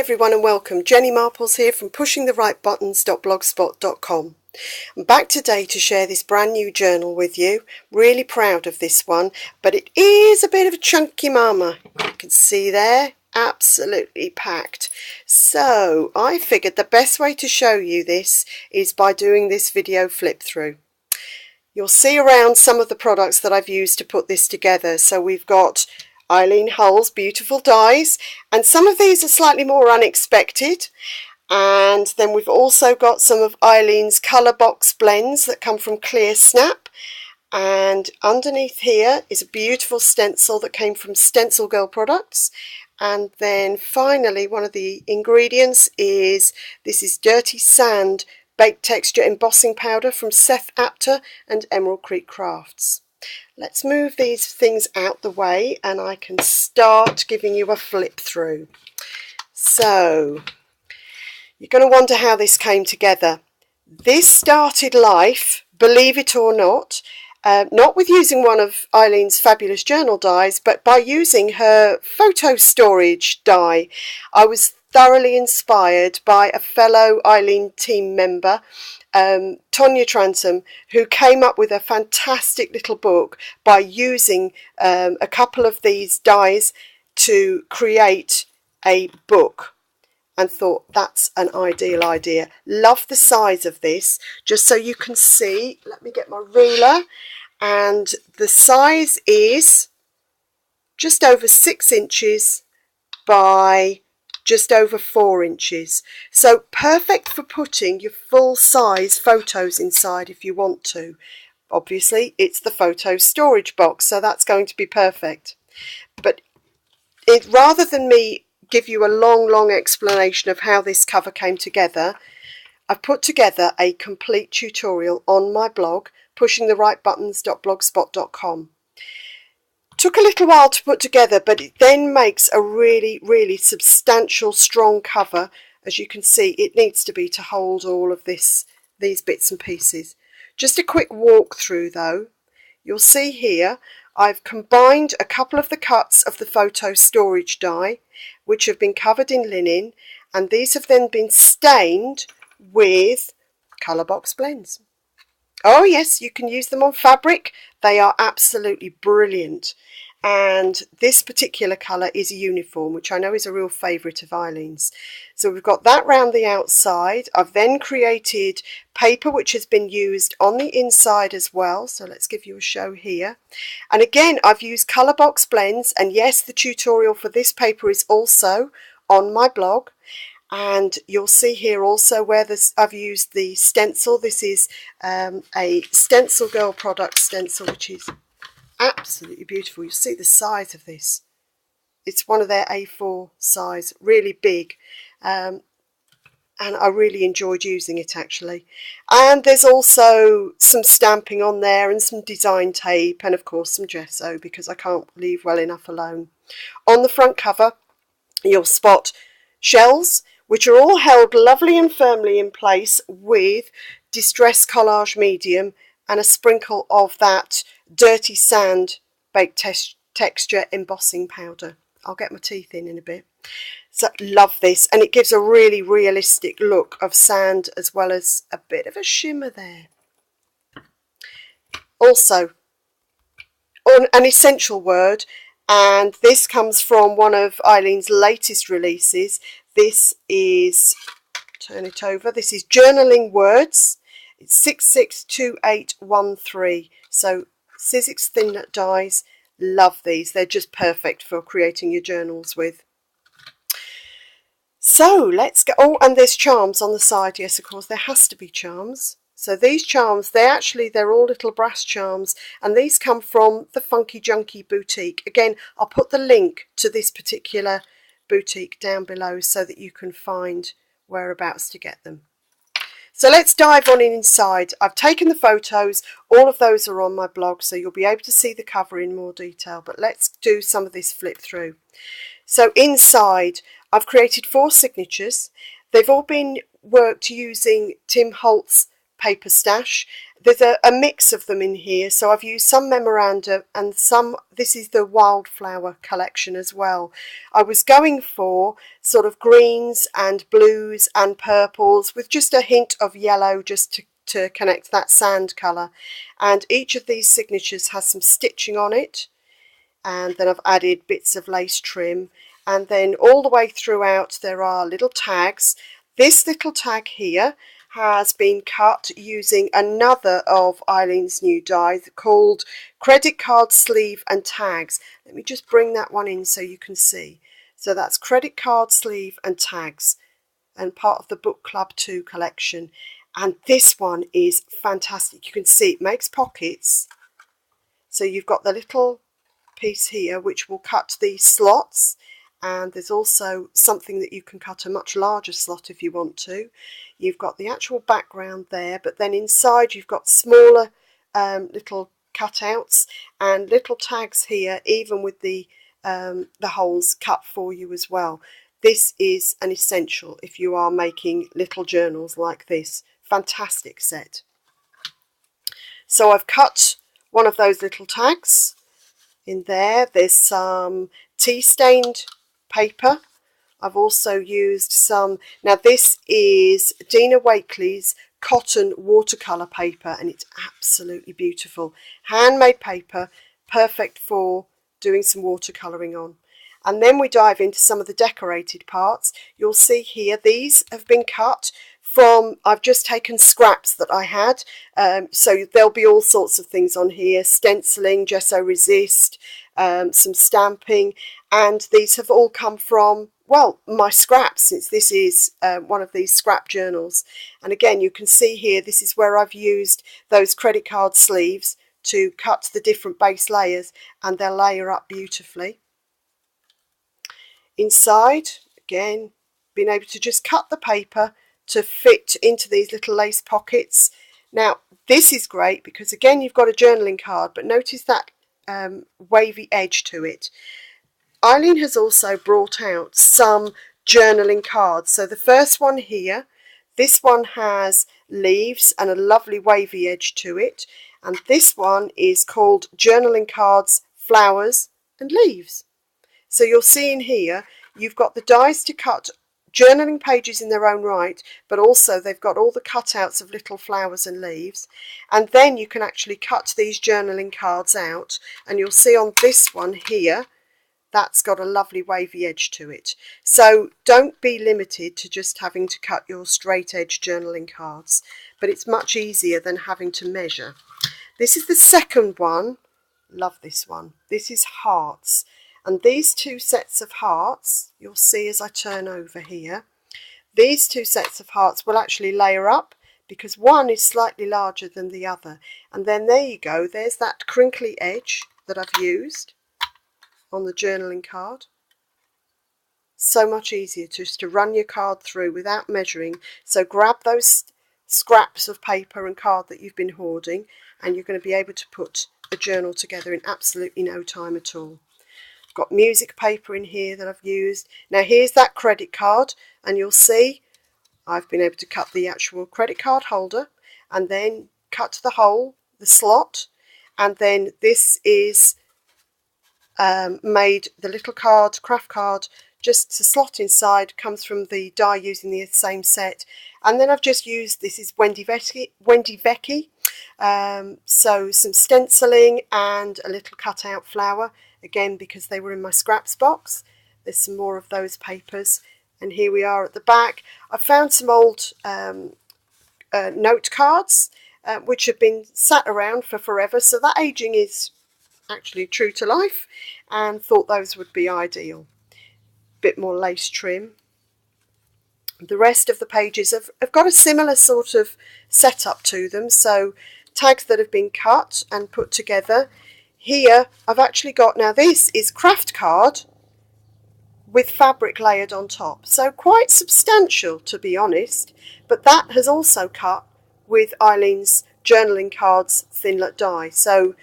everyone and welcome. Jenny Marples here from pushingtherightbuttons.blogspot.com. I'm back today to share this brand new journal with you. Really proud of this one, but it is a bit of a chunky mama. You can see there, absolutely packed. So I figured the best way to show you this is by doing this video flip through. You'll see around some of the products that I've used to put this together. So we've got Eileen Hull's beautiful dies, and some of these are slightly more unexpected. And then we've also got some of Eileen's Colorbox Blends that come from Clearsnap. And underneath here is a beautiful stencil that came from Stencil Girl Products. And then finally, one of the ingredients is, this is Dirty Sand Baked Texture Embossing Powder from Seth Apter and Emerald Creek Crafts. Let's move these things out the way and I can start giving you a flip through. So you're going to wonder how this came together. This started life, believe it or not with using one of Eileen's fabulous journal dies, but by using her photo storage die. I was thoroughly inspired by a fellow Eileen team member, Tonya Transom, who came up with a fantastic little book by using a couple of these dies to create a book, and thought that's an ideal idea. Love the size of this. Just so you can see, let me get my ruler, and the size is just over 6 inches by just over 4 inches. So perfect for putting your full size photos inside if you want to. Obviously it's the photo storage box, so that's going to be perfect. But rather than me give you a long explanation of how this cover came together, I've put together a complete tutorial on my blog, pushingtherightbuttons.blogspot.com. Took a little while to put together, but it then makes a really substantial, strong cover. As you can see, it needs to be to hold all of these bits and pieces. Just a quick walk through though. You'll see here I've combined a couple of the cuts of the photo storage die, which have been covered in linen, and these have then been stained with Colorbox Blends. Oh yes, you can use them on fabric. They are absolutely brilliant. And this particular colour is uniform, which I know is a real favourite of Eileen's. So we've got that round the outside. I've then created paper which has been used on the inside as well. So let's give you a show here. And again, I've used Colorbox Blends, and yes, the tutorial for this paper is also on my blog. And you'll see here also where I've used the stencil. This is a Stencil Girl product stencil, which is absolutely beautiful. You'll see the size of this. It's one of their A4 size, really big. And I really enjoyed using it actually. And there's also some stamping on there and some design tape, and of course some gesso, because I can't leave well enough alone. On the front cover you'll spot shells, which are all held lovely and firmly in place with Distress Collage Medium and a sprinkle of that Dirty Sand Baked Texture Embossing Powder. I'll get my teeth in a bit. So love this, and it gives a really realistic look of sand as well as a bit of a shimmer there. Also, an essential word, and this comes from one of Eileen's latest releases. This is, turn it over, this is Journaling Words. It's 662813. So Sizzix Thinlit dies. Love these. They're just perfect for creating your journals with. So let's go. Oh, and there's charms on the side. Yes, of course, there has to be charms. So these charms, they're all little brass charms, and these come from the Funky Junkie boutique. Again, I'll put the link to this particular boutique down below so that you can find whereabouts to get them. So let's dive on inside. I've taken the photos, all of those are on my blog, so you'll be able to see the cover in more detail, but let's do some of this flip through. So inside I've created 4 signatures. They've all been worked using Tim Holt's paper stash. there's a mix of them in here, so I've used some memoranda and some, this is the wildflower collection as well. I was going for sort of greens and blues and purples with just a hint of yellow just to connect that sand colour, and each of these signatures has some stitching on it, and then I've added bits of lace trim, and then all the way throughout there are little tags. This little tag here has been cut using another of Eileen's new dies called Credit Card Sleeve and Tags. Let me just bring that one in so you can see. So that's Credit Card Sleeve and Tags, and part of the Book Club 2 collection. And this one is fantastic. You can see it makes pockets. So you've got the little piece here which will cut the slots, and there's also something that you can cut a much larger slot if you want to. You've got the actual background there, but then inside you've got smaller little cutouts and little tags here, even with the holes cut for you as well. This is an essential if you are making little journals like this. Fantastic set. So I've cut one of those little tags in there. There's some tea stained paper. I've also used some, now this is Dina Wakeley's cotton watercolour paper, and it's absolutely beautiful. Handmade paper, perfect for doing some watercolouring on. And then we dive into some of the decorated parts. You'll see here these have been cut from, I've just taken scraps that I had, so there'll be all sorts of things on here, stenciling, gesso resist, some stamping, and these have all come from, well, my scraps, since this is one of these scrap journals. And again, you can see here, this is where I've used those credit card sleeves to cut the different base layers, and they'll layer up beautifully. Inside, again, being able to just cut the paper to fit into these little lace pockets. Now, this is great because, again, you've got a journaling card, but notice that wavy edge to it. Eileen has also brought out some journaling cards. So the first one here, this one has leaves and a lovely wavy edge to it. And this one is called Journaling Cards, Flowers and Leaves. So you're seeing here, you've got the dies to cut journaling pages in their own right, but also they've got all the cutouts of little flowers and leaves. And then you can actually cut these journaling cards out, and you'll see on this one here, that's got a lovely wavy edge to it. So don't be limited to just having to cut your straight edge journaling cards, but it's much easier than having to measure. This is the second one. Love this one. This is hearts. And these two sets of hearts, you'll see as I turn over here, these two sets of hearts will actually layer up because one is slightly larger than the other. And then there you go, there's that crinkly edge that I've used on the journaling card. So much easier just to run your card through without measuring. So grab those scraps of paper and card that you've been hoarding, and you're going to be able to put a journal together in absolutely no time at all. Got music paper in here that I've used. Now here's that credit card, and you'll see I've been able to cut the actual credit card holder and then cut the hole, the slot, and then this is made the little card, craft card, just to slot inside, comes from the die using the same set. And then I've just used, this is Wendy Vecchi, so some stenciling and a little cutout flower, again because they were in my scraps box. There's some more of those papers, and here we are at the back. I found some old note cards which have been sat around for forever, so that aging is actually true to life, and thought those would be ideal. Bit more lace trim. The rest of the pages have got a similar sort of setup to them, so tags that have been cut and put together. Here I've actually got, now this is craft card with fabric layered on top, so quite substantial to be honest, but that has also cut with Eileen's journaling cards Thinlit die, so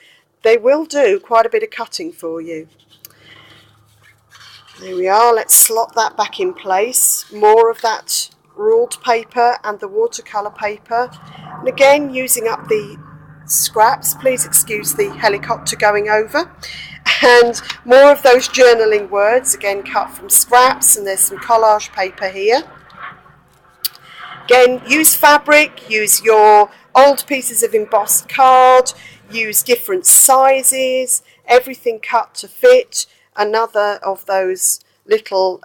they will do quite a bit of cutting for you. There we are, let's slot that back in place. More of that ruled paper and the watercolour paper, and again using up the scraps. Please excuse the helicopter going over. And more of those journaling words, again cut from scraps, and there's some collage paper here. Again, use fabric, use your old pieces of embossed card, use different sizes, everything cut to fit. Another of those little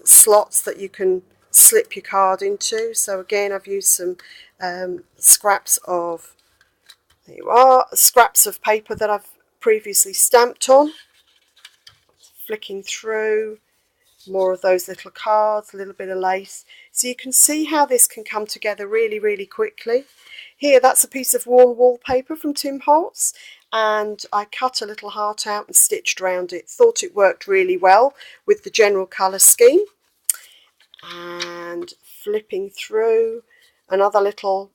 slots that you can slip your card into. So again, I've used some scraps of, there you are, scraps of paper that I've previously stamped on. Flicking through, more of those little cards, a little bit of lace. So you can see how this can come together really, really quickly. Here, that's a piece of worn wallpaper from Tim Holtz, and I cut a little heart out and stitched around it. Thought it worked really well with the general colour scheme. And flipping through, another little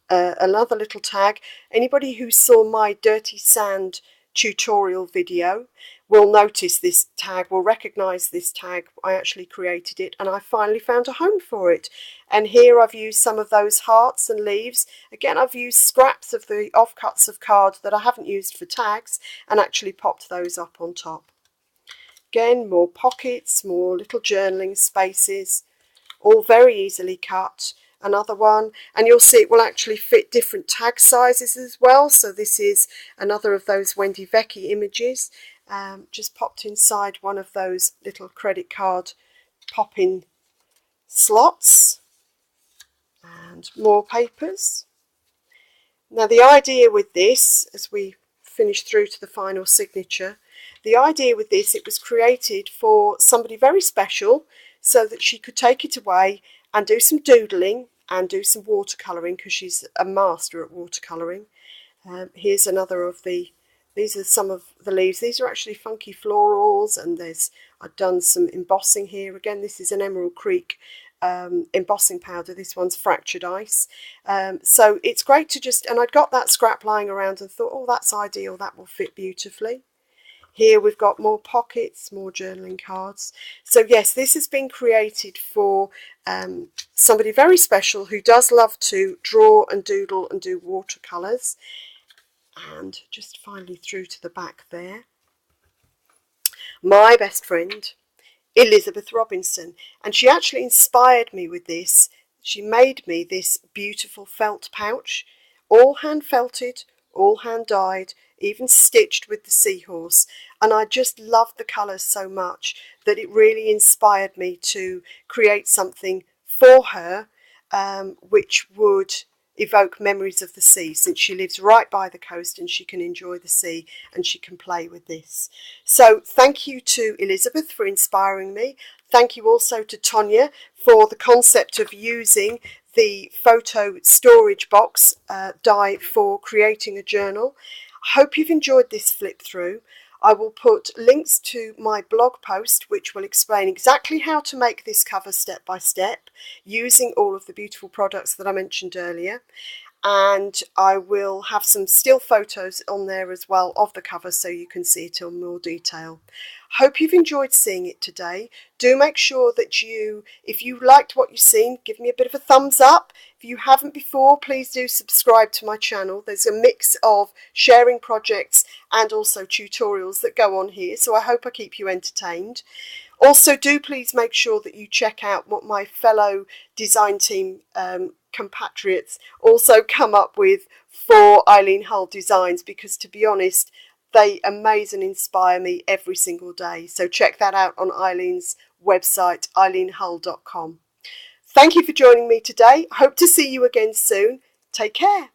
tag. Anybody who saw my Dirty Sand tutorial video will notice this tag, will recognise this tag. I actually created it and I finally found a home for it. And here I've used some of those hearts and leaves. Again, I've used scraps of the offcuts of card that I haven't used for tags and actually popped those up on top. Again, more pockets, more little journaling spaces, all very easily cut. Another one, and you'll see it will actually fit different tag sizes as well. So this is another of those Wendy Vecchi images, just popped inside one of those little credit card pop-in slots. And more papers. Now the idea with this, as we finish through to the final signature, the idea with this, it was created for somebody very special so that she could take it away and do some doodling and do some watercolouring, because she's a master at watercolouring. Here's another of the, these are some of the leaves. These are actually funky florals, and I've done some embossing here. Again, this is an Emerald Creek embossing powder. This one's fractured ice. So it's great to just, and I'd got that scrap lying around and thought, oh, that's ideal, that will fit beautifully. Here we've got more pockets, more journaling cards. So yes, this has been created for somebody very special who does love to draw and doodle and do watercolours. And just finally through to the back there. My best friend, Elizabeth Robinson, and she actually inspired me with this. She made me this beautiful felt pouch, all hand felted, all hand dyed, even stitched with the seahorse, and I just loved the colours so much that it really inspired me to create something for her which would evoke memories of the sea, since she lives right by the coast and she can enjoy the sea and she can play with this. So thank you to Elizabeth for inspiring me. Thank you also to Tonya for the concept of using the photo storage box die for creating a journal. I hope you've enjoyed this flip through. I will put links to my blog post which will explain exactly how to make this cover step by step using all of the beautiful products that I mentioned earlier. And I will have some still photos on there as well of the cover so you can see it in more detail. Hope you've enjoyed seeing it today. Do make sure that if you liked what you've seen, give me a bit of a thumbs up. If you haven't before, please do subscribe to my channel. There's a mix of sharing projects and also tutorials that go on here, so I hope I keep you entertained. Also, do please make sure that you check out what my fellow design team compatriots also come up with for Eileen Hull designs, because to be honest, they amaze and inspire me every single day. So check that out on Eileen's website, eileenhull.com. Thank you for joining me today. Hope to see you again soon. Take care.